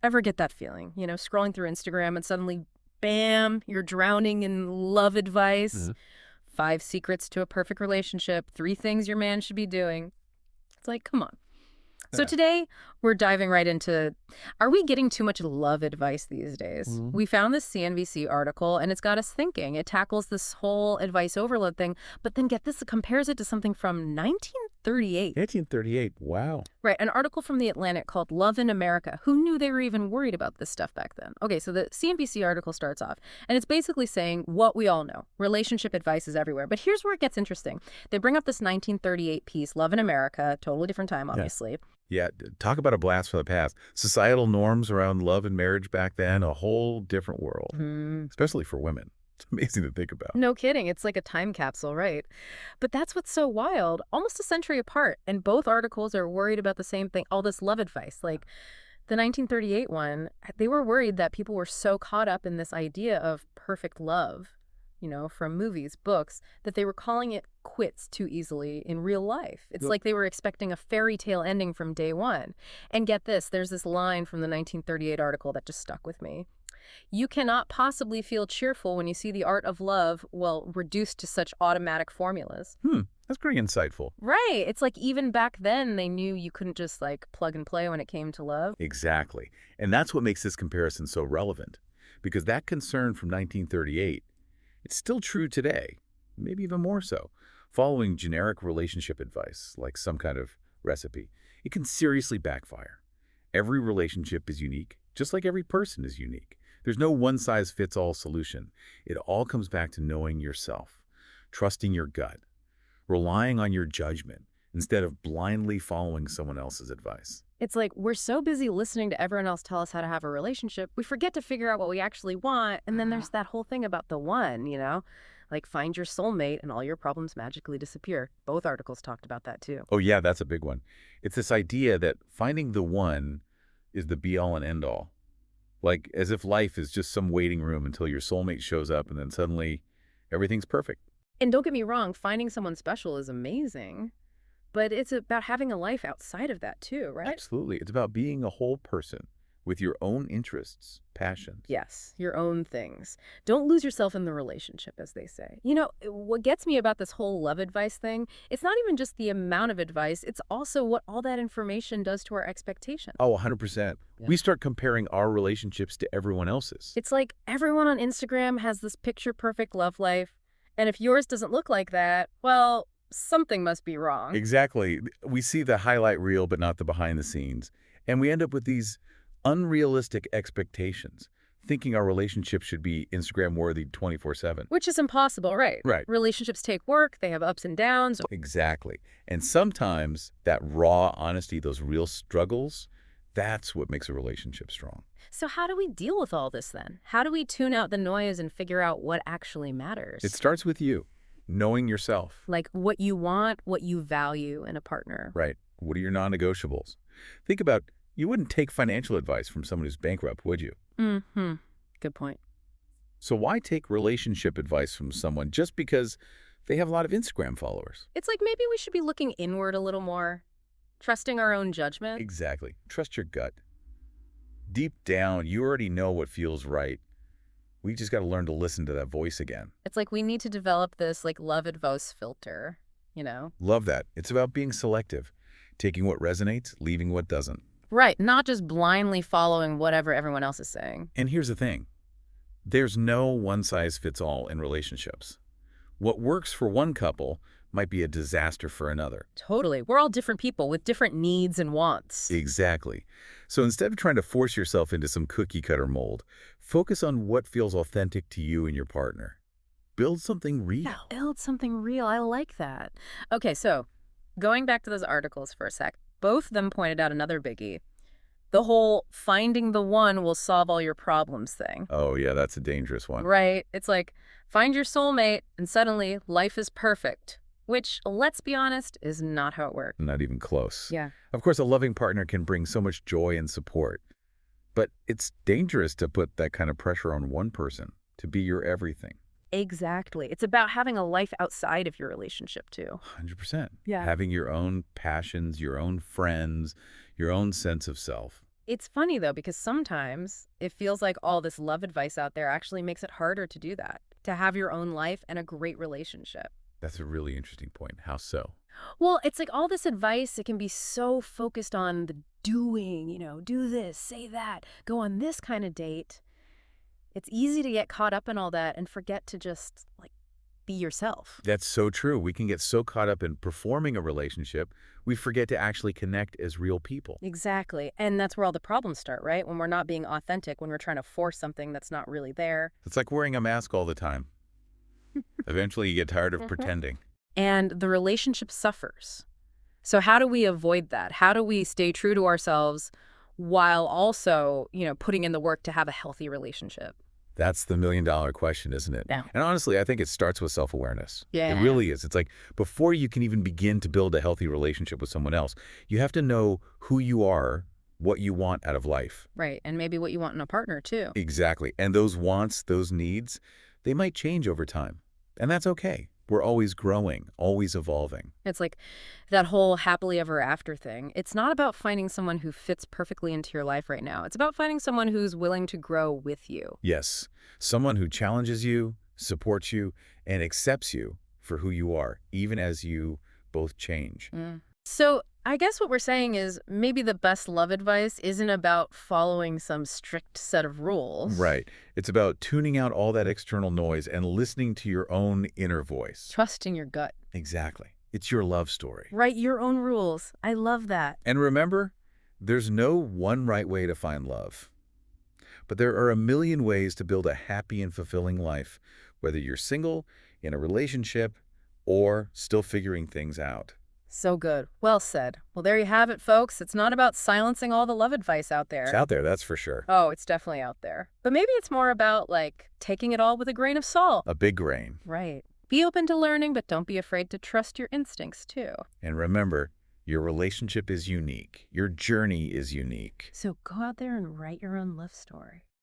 Ever get that feeling, scrolling through Instagram and suddenly, bam, you're drowning in love advice. Mhm. 5 secrets to a perfect relationship, 3 things your man should be doing. It's like, come on. So Yeah. today, we're diving right into, are we getting too much love advice these days? Mhm. We found this CNBC article, and it's got us thinking. It tackles this whole advice overload thing, but then get this, it compares it to something from 1938. 1838. Wow. Right, an article from The Atlantic called Love in America. Who knew they were even worried about this stuff back then? Okay, so the CNBC article starts off, and it's basically saying what we all know. Relationship advice is everywhere. But here's where it gets interesting. They bring up this 1938 piece, Love in America, totally different time, Yeah. obviously. Yeah. Talk about a blast from the past. Societal norms around love and marriage back then, a whole different world, especially for women. It's amazing to think about. No kidding. It's like a time capsule, right? But that's what's so wild. Almost a century apart, and both articles are worried about the same thing, all this love advice. Like the 1938 one, they were worried that people were so caught up in this idea of perfect love, from movies, books, that they were calling it quits too easily in real life. It's Yep. like they were expecting a fairy tale ending from day one. And get this, there's this line from the 1938 article that just stuck with me. You cannot possibly feel cheerful when you see the art of love, well, reduced to such automatic formulas. That's pretty insightful. Right. It's like even back then they knew you couldn't just like plug and play when it came to love. Exactly. And that's what makes this comparison so relevant. Because that concern from 1938, it's still true today, maybe even more so. Following generic relationship advice, like some kind of recipe, it can seriously backfire. Every relationship is unique, just like every person is unique. There's no one-size-fits-all solution. It all comes back to knowing yourself, trusting your gut, relying on your judgment instead of blindly following someone else's advice. It's like we're so busy listening to everyone else tell us how to have a relationship, we forget to figure out what we actually want. And then there's that whole thing about the one, like find your soulmate and all your problems magically disappear. Both articles talked about that too. Oh yeah, that's a big one. It's this idea that finding the one is the be-all and end-all. Like as if life is just some waiting room until your soulmate shows up and then suddenly everything's perfect. And don't get me wrong, finding someone special is amazing, but it's about having a life outside of that too, right? Absolutely. It's about being a whole person with your own interests, passions. Yes, your own things. Don't lose yourself in the relationship, as they say. What gets me about this whole love advice thing, it's not even just the amount of advice, it's also what all that information does to our expectations. Oh, 100%. Yeah. We start comparing our relationships to everyone else's. It's like everyone on Instagram has this picture-perfect love life, and if yours doesn't look like that, well, something must be wrong. Exactly. We see the highlight reel, but not the behind the scenes. And we end up with these unrealistic expectations, thinking our relationship should be Instagram worthy 24/7. Which is impossible, right? Right. Relationships take work, they have ups and downs. Exactly. And sometimes that raw honesty, those real struggles, that's what makes a relationship strong. So how do we deal with all this then? How do we tune out the noise and figure out what actually matters? It starts with you, knowing yourself. Like what you want, what you value in a partner. Right. What are your non-negotiables? Think about, you wouldn't take financial advice from someone who's bankrupt, would you? Mm-hmm. Good point. So why take relationship advice from someone just because they have a lot of Instagram followers? It's like maybe we should be looking inward a little more, trusting our own judgment. Exactly. Trust your gut. Deep down, you already know what feels right. We just got to learn to listen to that voice again. It's like we need to develop this like love advice filter, Love that. It's about being selective, taking what resonates, leaving what doesn't. Right, not just blindly following whatever everyone else is saying. And here's the thing. There's no one-size-fits-all in relationships. What works for one couple might be a disaster for another. Totally. We're all different people with different needs and wants. Exactly. So instead of trying to force yourself into some cookie-cutter mold, focus on what feels authentic to you and your partner. Build something real. Yeah, build something real. I like that. Okay, so going back to those articles for a sec, both of them pointed out another biggie. The whole finding the one will solve all your problems thing. Oh, yeah, that's a dangerous one. Right? It's like find your soulmate and suddenly life is perfect, which, let's be honest, is not how it works. Not even close. Yeah. Of course, a loving partner can bring so much joy and support, but it's dangerous to put that kind of pressure on one person to be your everything. Exactly. It's about having a life outside of your relationship, too. 100%. Yeah. Having your own passions, your own friends, your own sense of self. It's funny, though, because sometimes it feels like all this love advice out there actually makes it harder to do that, to have your own life and a great relationship. That's a really interesting point. How so? Well, it's like all this advice, it can be so focused on the doing, do this, say that, go on this kind of date. It's easy to get caught up in all that and forget to just, like, be yourself. That's so true. We can get so caught up in performing a relationship, we forget to actually connect as real people. Exactly. And that's where all the problems start, right? When we're not being authentic, when we're trying to force something that's not really there. It's like wearing a mask all the time. Eventually, you get tired of Mhm. pretending. And the relationship suffers. So how do we avoid that? How do we stay true to ourselves while also, putting in the work to have a healthy relationship? That's the million-dollar question, isn't it? Yeah. And honestly, I think it starts with self-awareness. It Yeah. really is. It's like before you can even begin to build a healthy relationship with someone else, you have to know who you are, what you want out of life. Right. And maybe what you want in a partner, too. Exactly. And those wants, those needs, they might change over time. And that's okay. We're always growing, always evolving. It's like that whole happily ever after thing. It's not about finding someone who fits perfectly into your life right now. It's about finding someone who's willing to grow with you. Yes, someone who challenges you, supports you, and accepts you for who you are, even as you both change. So I guess what we're saying is maybe the best love advice isn't about following some strict set of rules. Right. It's about tuning out all that external noise and listening to your own inner voice. Trusting your gut. Exactly. It's your love story. Write your own rules. I love that. And remember, there's no one right way to find love. But there are a million ways to build a happy and fulfilling life, whether you're single, in a relationship, or still figuring things out. So good. Well said. Well, there you have it, folks. It's not about silencing all the love advice out It's there. out there, that's for sure. Oh, it's definitely out there. But maybe it's more about, like, taking it all with a grain of salt. A big grain. Right. Be open to learning, but don't be afraid to trust your instincts, too. And remember, your relationship is unique. Your journey is unique. So go out there and write your own love story.